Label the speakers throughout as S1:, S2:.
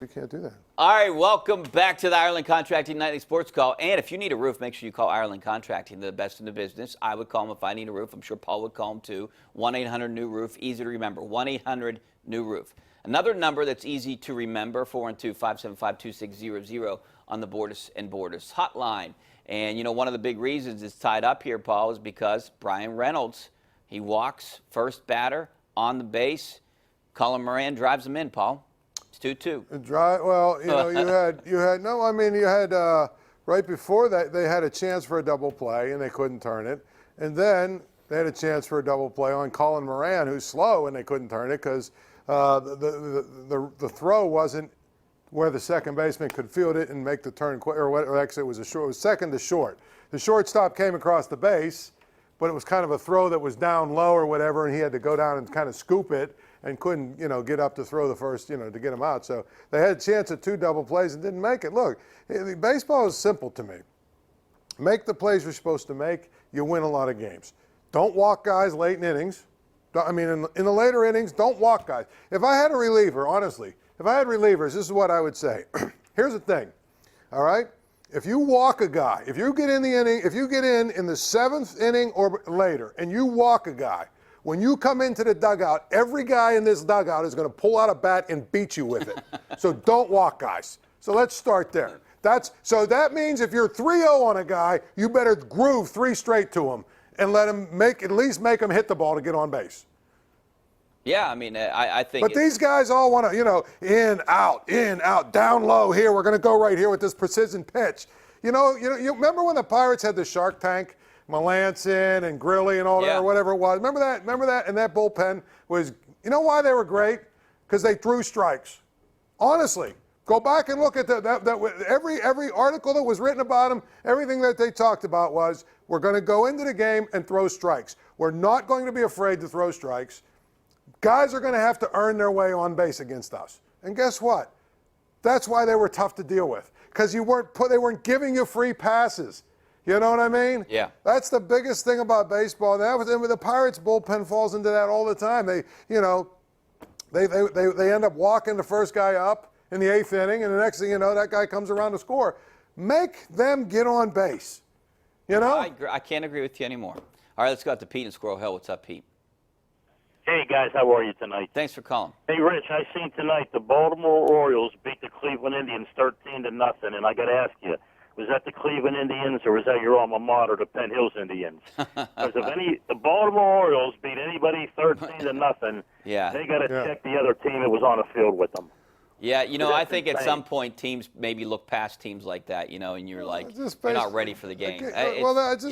S1: We can't do that.
S2: All right, welcome back to the Ireland Contracting Nightly Sports Call. And if you need a roof, make sure you call Ireland Contracting. They're the best in the business. I would call them if I need a roof. I'm sure Paul would call them too. 1-800-NEW-ROOF, easy to remember. 1-800-NEW-ROOF. Another number that's easy to remember, 412-575-2600 on the Borders and Borders hotline. And, you know, one of the big reasons it's tied up here, Paul, is because Brian Reynolds, he walks first batter on the base. Colin Moran drives him in, Paul. It's 2-2.
S1: Well, you know, you had right before that they had a chance for a double play and they couldn't turn it, and then they had a chance for a double play on Colin Moran, who's slow, and they couldn't turn it because the throw wasn't where the second baseman could field it and make the turn quick, or actually it was second to short. The shortstop came across the base, but it was kind of a throw that was down low or whatever, and he had to go down and kind of scoop it and couldn't, you know, get up to throw the first, you know, to get him out. So they had a chance at two double plays and didn't make it. Look, baseball is simple to me. Make the plays you're supposed to make, you win a lot of games. Don't walk guys late in innings. I mean, in the later innings, don't walk guys. If I had a reliever, honestly, if I had relievers, this is what I would say. Here's the thing, all right? If you walk a guy, if you get in the inning, if you get in the seventh inning or later and you walk a guy, when you come into the dugout, every guy in this dugout is going to pull out a bat and beat you with it. So don't walk guys. So let's start there. So that means if you're 3-0 on a guy, you better groove 3 straight to him and let him at least make him hit the ball to get on base.
S2: Yeah, I mean, I think.
S1: But these guys all want to, you know, in, out, down low here. We're going to go right here with this precision pitch. You remember when the Pirates had the Shark Tank? Melanson and Grilly and all that, or whatever it was. Remember that? And that bullpen was, you know why they were great? Because they threw strikes. Honestly, go back and look at every article that was written about them. Everything that they talked about was, we're going to go into the game and throw strikes. We're not going to be afraid to throw strikes. Guys are going to have to earn their way on base against us. And guess what? That's why they were tough to deal with. Because they weren't giving you free passes. You know what I mean?
S2: Yeah.
S1: That's the biggest thing about baseball. The Pirates bullpen falls into that all the time. They end up walking the first guy up in the 8th inning, and the next thing you know, that guy comes around to score. Make them get on base. You know?
S2: I can't agree with you anymore. All right, let's go out to Pete in Squirrel Hill. What's up, Pete?
S3: Hey, guys, how are you tonight?
S2: Thanks for calling.
S3: Hey, Rich, I seen tonight the Baltimore Orioles beat the Cleveland Indians 13-0, and I got to ask you, was that the Cleveland Indians or was that your alma mater, the Penn Hills Indians? Because if the Baltimore Orioles beat anybody 13-0, they got to check the other team that was on the field with them.
S2: Yeah, you know, I think at some point teams maybe look past teams like that, you know, and you're like, you're not ready for the game.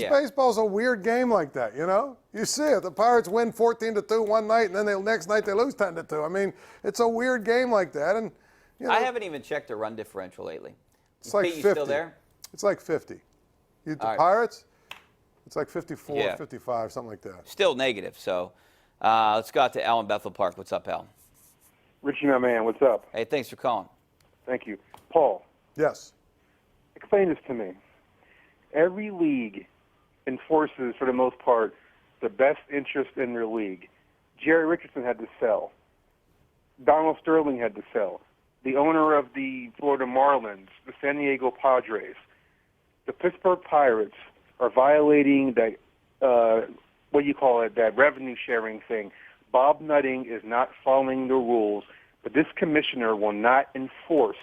S1: Baseball's a weird game like that, you know? You see it. The Pirates win 14-2 one night, and then the next night they lose 10-2. I mean, it's a weird game like that. And you know,
S2: I haven't even checked the run differential lately.
S1: It's like
S2: Pete,
S1: 50.
S2: you still there?
S1: It's like 50. Pirates, it's like 54, 55, something like that.
S2: Still negative. So let's go out to Al in Bethel Park. What's up, Al?
S4: Richie, my man, what's up?
S2: Hey, thanks for calling.
S4: Thank you. Paul.
S1: Yes.
S4: Explain this to me. Every league enforces, for the most part, the best interest in their league. Jerry Richardson had to sell. Donald Sterling had to sell. The owner of the Florida Marlins, the San Diego Padres. The Pittsburgh Pirates are violating that, that revenue sharing thing. Bob Nutting is not following the rules, but this commissioner will not enforce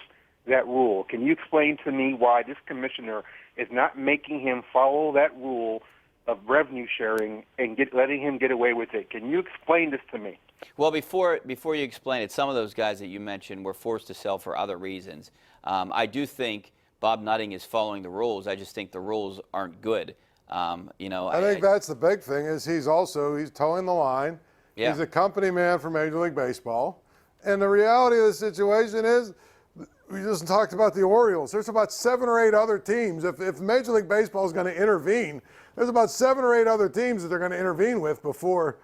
S4: that rule. Can you explain to me why this commissioner is not making him follow that rule of revenue sharing and letting him get away with it? Can you explain this to me?
S2: Well, before you explain it, some of those guys that you mentioned were forced to sell for other reasons. I do think Bob Nutting is following the rules. I just think the rules aren't good. I
S1: think that's the big thing is he's towing the line.
S2: Yeah.
S1: He's a company man for Major League Baseball. And the reality of the situation is, we just talked about the Orioles. There's about 7 or 8 other teams. If Major League Baseball is going to intervene, there's about 7 or 8 other teams that they're going to intervene with before,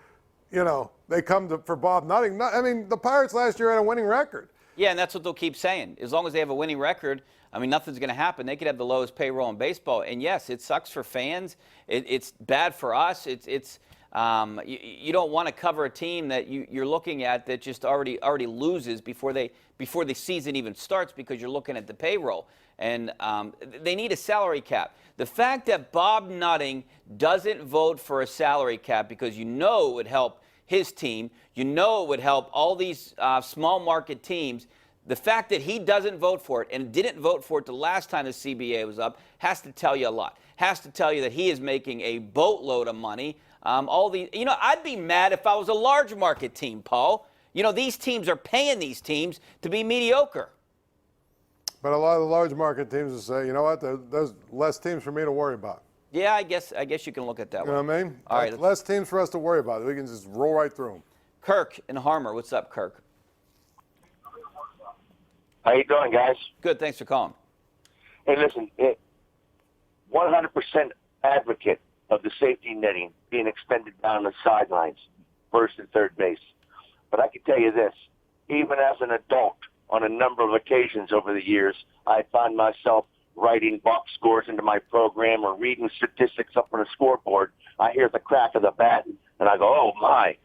S1: they come for Bob Nutting. I mean, the Pirates last year had a winning record.
S2: Yeah, and that's what they'll keep saying. As long as they have a winning record, I mean, nothing's going to happen. They could have the lowest payroll in baseball. And yes, it sucks for fans. It's bad for us. You don't want to cover a team that you're looking at that just already loses before the season even starts, because you're looking at the payroll. And they need a salary cap. The fact that Bob Nutting doesn't vote for a salary cap because it would help his team, it would help all these small market teams. The fact that he doesn't vote for it and didn't vote for it the last time the CBA was up has to tell you a lot. Has to tell you that he is making a boatload of money. I'd be mad if I was a large market team, Paul. These teams are paying these teams to be mediocre.
S1: But a lot of the large market teams will say, you know what, there's less teams for me to worry about.
S2: Yeah, I guess you can look at that way.
S1: You know what I mean?
S2: All right,
S1: less teams for us to worry about. We can just roll right through them.
S2: Kirk in Harmer, what's up, Kirk?
S5: How you doing, guys?
S2: Good, thanks for calling.
S5: Hey, listen, 100% advocate of the safety netting being extended down the sidelines, first and third base. But I can tell you this, even as an adult, on a number of occasions over the years, I find myself writing box scores into my program or reading statistics up on a scoreboard. I hear the crack of the bat, and I go, oh, my.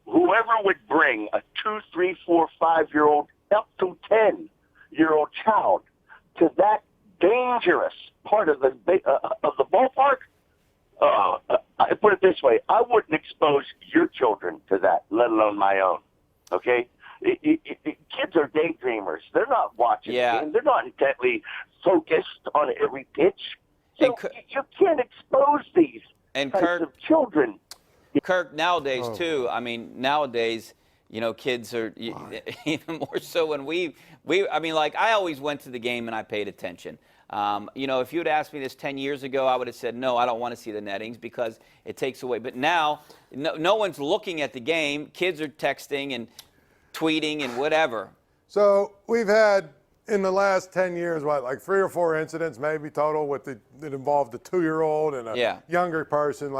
S5: Whoever would bring a 2, 3, 4, 5-year-old up to 10-year-old child to that dangerous part of the ballpark, I put it this way, I wouldn't expose your children to that, let alone my own, okay? Kids are daydreamers. They're not watching the game. They're not intently focused on every pitch. So you can't expose these types of children.
S2: Kirk, nowadays, too, nowadays, kids are even more so when I always went to the game and I paid attention. If you had asked me this 10 years ago, I would have said, no, I don't want to see the nettings because it takes away. But now, no one's looking at the game. Kids are texting and tweeting and whatever. So
S1: we've had, in the last 10 years, like 3 or 4 incidents maybe total that involved a 2-year-old and a younger person,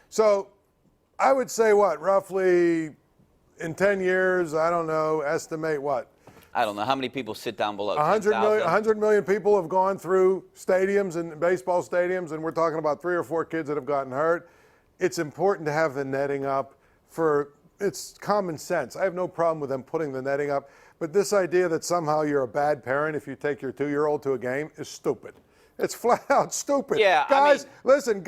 S1: So I would say roughly in 10 years, I don't know, estimate what?
S2: I don't know. How many people sit down below?
S1: 100 million people have gone through stadiums and baseball stadiums, and we're talking about 3 or 4 kids that have gotten hurt. It's important to have the netting up it's common sense. I have no problem with them putting the netting up, but this idea that somehow you're a bad parent if you take your 2-year-old to a game is stupid. It's flat out stupid.
S2: Yeah,
S1: guys, listen,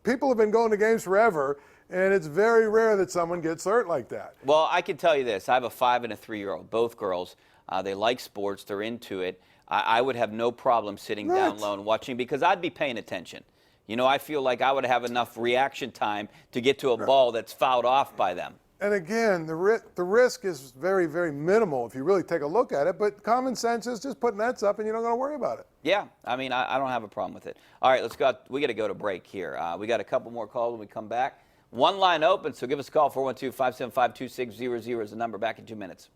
S1: people have been going to games forever, and it's very rare that someone gets hurt like that.
S2: Well, I can tell you this. I have a 5 and a 3-year-old, both girls. They like sports. They're into it. I would have no problem sitting down low and watching because I'd be paying attention. I feel like I would have enough reaction time to get to a ball that's fouled off by them.
S1: And again, the risk is very, very minimal if you really take a look at it. But common sense is just put nets up and you don't got to worry about it.
S2: Yeah, I don't have a problem with it. All right, let's go. We got to go to break here. We got a couple more calls when we come back. One line open, so give us a call. 412-575-2600 is the number. Back in 2 minutes.